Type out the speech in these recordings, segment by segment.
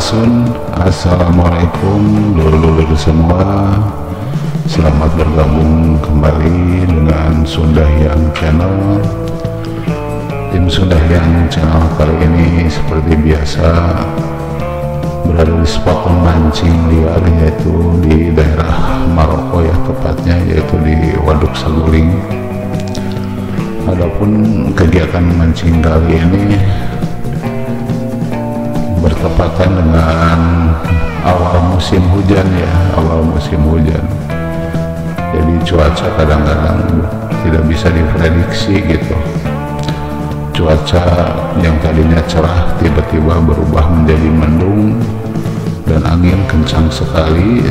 Sun. Assalamualaikum lulur-lulur semua. Selamat bergabung kembali dengan Sunda Hyang Channel. Tim Sunda Hyang Channel kali ini seperti biasa berada di spot memancing liar, yaitu di daerah Maroko ya, tepatnya yaitu di Waduk Saguling. Adapun kegiatan memancing kali ini bertepatan dengan awal musim hujan ya, awal musim hujan. Jadi cuaca kadang-kadang tidak bisa diprediksi gitu. Cuaca yang tadinya cerah tiba-tiba berubah menjadi mendung dan angin kencang sekali,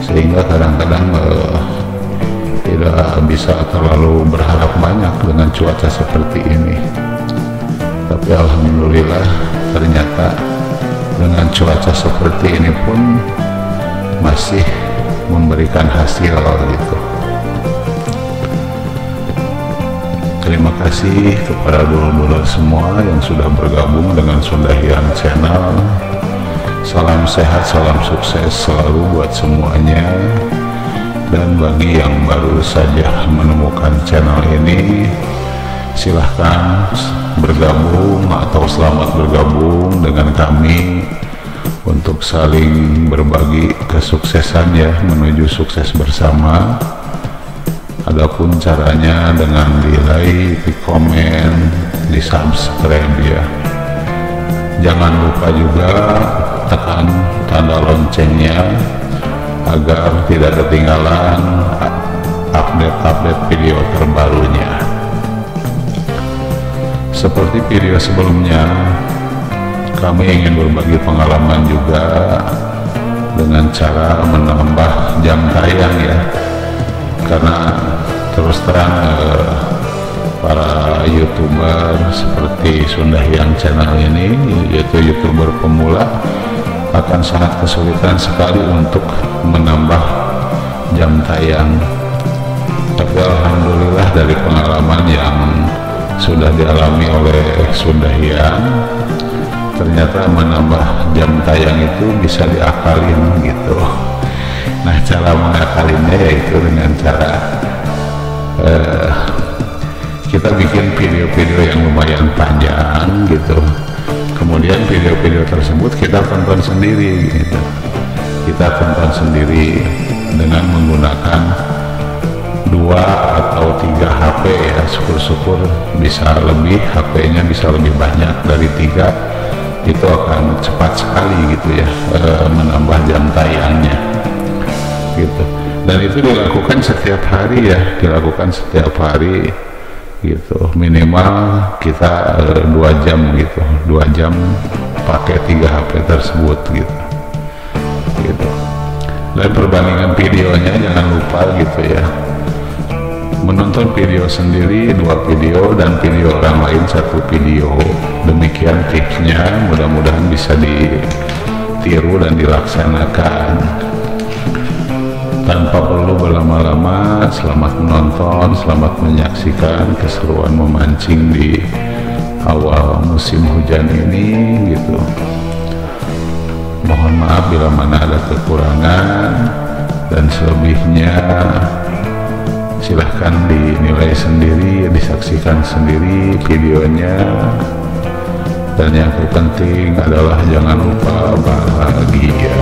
sehingga kadang-kadang tidak bisa terlalu berharap banyak dengan cuaca seperti ini. Tapi alhamdulillah ternyata dengan cuaca seperti ini pun masih memberikan hasil gitu. Terima kasih kepada dulur-dulur semua yang sudah bergabung dengan Sunda Hyang Channel. Salam sehat, salam sukses selalu buat semuanya. Dan bagi yang baru saja menemukan channel ini, silahkan bergabung atau selamat bergabung dengan kami untuk saling berbagi kesuksesan ya, menuju sukses bersama. Adapun caranya dengan di like, di komen, di subscribe ya. Jangan lupa juga tekan tanda loncengnya agar tidak ketinggalan update-update video terbarunya. Seperti video sebelumnya, kami ingin berbagi pengalaman juga dengan cara menambah jam tayang ya, karena terus terang para youtuber seperti Sunda Hyang Channel ini, yaitu youtuber pemula, akan sangat kesulitan sekali untuk menambah jam tayang. Tapi alhamdulillah dari pengalaman yang sudah dialami oleh Sunda Hyang, ternyata menambah jam tayang itu bisa diakalin gitu. Nah, cara mengakalinnya yaitu dengan cara kita bikin video-video yang lumayan panjang gitu. Kemudian video-video tersebut kita tonton sendiri gitu. Kita tonton sendiri dengan menggunakan 2 atau 3 HP ya, syukur-syukur bisa lebih, HP-nya bisa lebih banyak dari 3, itu akan cepat sekali gitu ya, menambah jam tayangnya gitu. Dan itu dilakukan setiap hari ya, dilakukan setiap hari gitu. Minimal kita 2 jam gitu, 2 jam pakai 3 HP tersebut gitu. Dan perbandingan videonya jangan lupa gitu ya, menonton video sendiri 2 video dan video orang lain 1 video. Demikian tipsnya, mudah-mudahan bisa ditiru dan dilaksanakan tanpa perlu berlama-lama. Selamat menonton, selamat menyaksikan keseruan memancing di awal musim hujan ini gitu. Mohon maaf bila mana ada kekurangan, dan selebihnya silahkan dinilai sendiri, disaksikan sendiri videonya. Dan yang terpenting adalah jangan lupa bahagia.